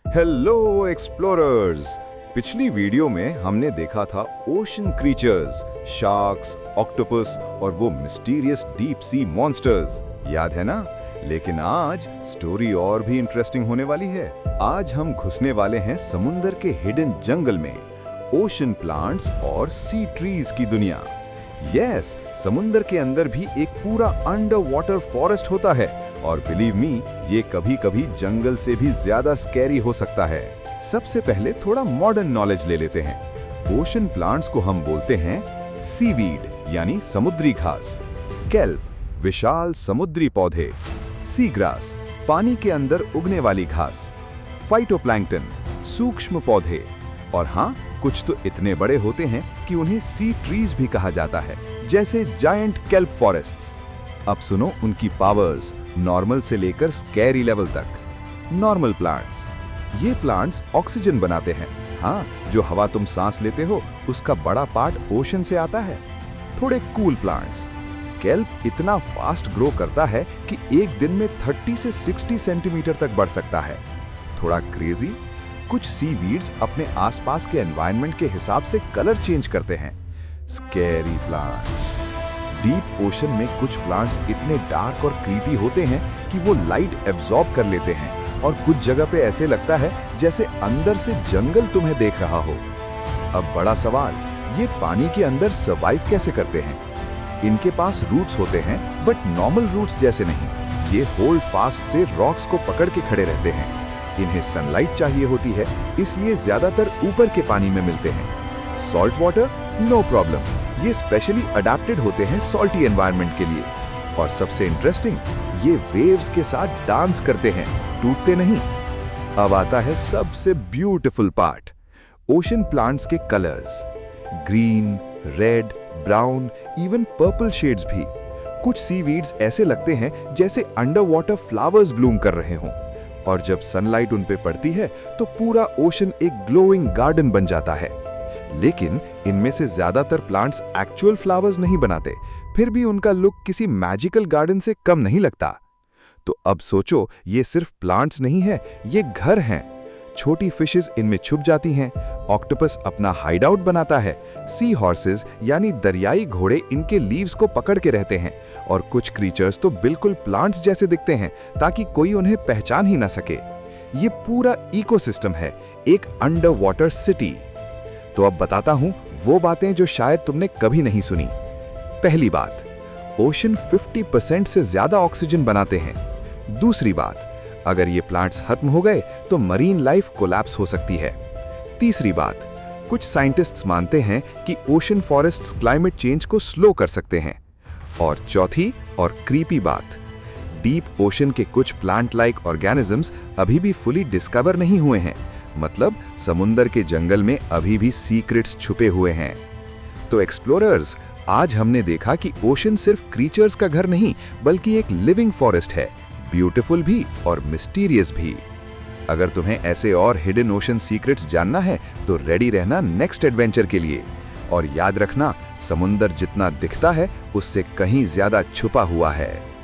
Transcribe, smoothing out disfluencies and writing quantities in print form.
Hello explorers. पिछली video में हमने देखा था ओशन क्रीचर्स, शार्क्स, ऑक्टोपस और वो मिस्टीरियस डीप सी मॉन्स्टर्स, याद है ना? लेकिन आज स्टोरी और भी इंटरेस्टिंग होने वाली है। आज हम घुसने वाले हैं समुंदर के हिडन जंगल में, ओशन प्लांट्स और सी ट्रीज की दुनिया। यस, समुंदर के अंदर भी एक पूरा अंडर वाटर फॉरेस्ट होता है और बिलीव मी, ये कभी-कभी जंगल से भी ज्यादा स्कैरी हो सकता है। सबसे पहले थोड़ा मॉडर्न नॉलेज ले लेते हैं। ओशन प्लांट्स को हम बोलते हैं सीवीड यानी समुद्री घास, केल्प विशाल समुद्री पौधे, सी ग्रास पानी के अंदर उगने वाली घास, फाइटोप्लैंक्टन सूक्ष्म पौधे, और हाँ, कुछ तो इतने बड़े होते हैं कि उन्हें सी ट्रीज भी कहा जाता है, जैसे जायंट केल्प फॉरेस्ट्स। अब सुनो उनकी पावर्स, नॉर्मल से लेकर स्कैरी लेवल तक। नॉर्मल प्लांट्स, ये प्लांट्स ऑक्सीजन बनाते हैं। हाँ, जो हवा तुम सांस लेते हो उसका बड़ा पार्ट ओशन से आता है। थोड़े कूल प्लांट्स, केल्प इतना फास्ट ग्रो करता है कि एक दिन में 30 से 60 सेंटीमीटर तक बढ़ सकता है। थोड़ा क्रेजी, कुछ सीवीड्स अपने आसपास के एनवायरनमेंट के हिसाब से कलर चेंज करते हैं। स्कैरी प्लांट्स, डीप ओशन में कुछ प्लांट्स इतने डार्क और क्रीपी होते हैं कि वो लाइट एब्जॉर्ब कर लेते हैं और कुछ जगह पे ऐसे लगता है जैसे अंदर से जंगल तुम्हें देख रहा हो। अब बड़ा सवाल, ये पानी के अंदर सर्वाइव कैसे करते हैं? इनके पास रूट्स होते हैं, बट नॉर्मल रूट्स जैसे नहीं। ये होल्ड फास्ट से रॉक्स को पकड़ के खड़े रहते हैं। इन्हें सनलाइट चाहिए होती है, इसलिए ज्यादातर ऊपर के पानी में मिलते हैं। सॉल्ट वाटर नो प्रॉब्लम, ये स्पेशली अडेप्टेड होते हैं सॉल्टी एनवायरनमेंट के लिए। और सबसे इंटरेस्टिंग, ये वेव्स के साथ डांस करते हैं, टूटते नहीं। अब आता है सबसे ब्यूटीफुल पार्ट, ओशन प्लांट्स के colours, green, red, brown, even purple shades भी। कुछ सीवीड्स ऐसे लगते हैं जैसे अंडर वाटर फ्लावर्स ब्लूम कर रहे हों, और जब सनलाइट उन पे पड़ती है तो पूरा ओशन एक ग्लोइंग गार्डन बन जाता है। लेकिन इनमें से ज्यादातर प्लांट्स एक्चुअल फ्लावर्स नहीं बनाते, फिर भी उनका लुक किसी मैजिकल गार्डन से कम नहीं लगता। तो अब सोचो, ये सिर्फ प्लांट्स नहीं है, ये घर हैं। छोटी फिशेस इनमें छुप जाती हैं, ऑक्टोपस अपना हाइड आउट बनाता है, सी हॉर्सेस यानी दरियाई घोड़े इनके लीव्स को पकड़ के रहते हैं, और कुछ क्रीचर्स तो बिल्कुल प्लांट्स जैसे दिखते हैं ताकि कोई उन्हें पहचान ही ना सके। ये पूरा इकोसिस्टम है, एक अंडर वाटर सिटी। तो अब बताता हूं वो बातें जो शायद तुमने कभी नहीं सुनी। पहली बात, ओशन 50% से ज्यादा ऑक्सीजन बनाते हैं। दूसरी बात, अगर ये प्लांट्स खत्म हो गए तो मरीन लाइफ कोलैप्स हो सकती है। तीसरी बात, कुछ साइंटिस्ट्स मानते हैं कि ओशन फॉरेस्ट्स क्लाइमेट चेंज को स्लो कर सकते हैं। और चौथी और क्रीपी बात, डीप ओशन के कुछ प्लांट लाइक ऑर्गेनिजम्स अभी भी फुली डिस्कवर नहीं हुए हैं, मतलब समुंदर के जंगल में अभी भी सीक्रेट्स छुपे हुए हैं। तो एक्सप्लोरर्स, आज हमने देखा कि ओशन सिर्फ क्रीचर्स का घर नहीं, बल्कि एक लिविंग फॉरेस्ट है, ब्यूटीफुल भी और मिस्टीरियस भी। अगर तुम्हें ऐसे और हिडन ओशन सीक्रेट्स जानना है तो रेडी रहना नेक्स्ट एडवेंचर के लिए। और याद रखना, समुंदर जितना दिखता है उससे कहीं ज्यादा छुपा हुआ है।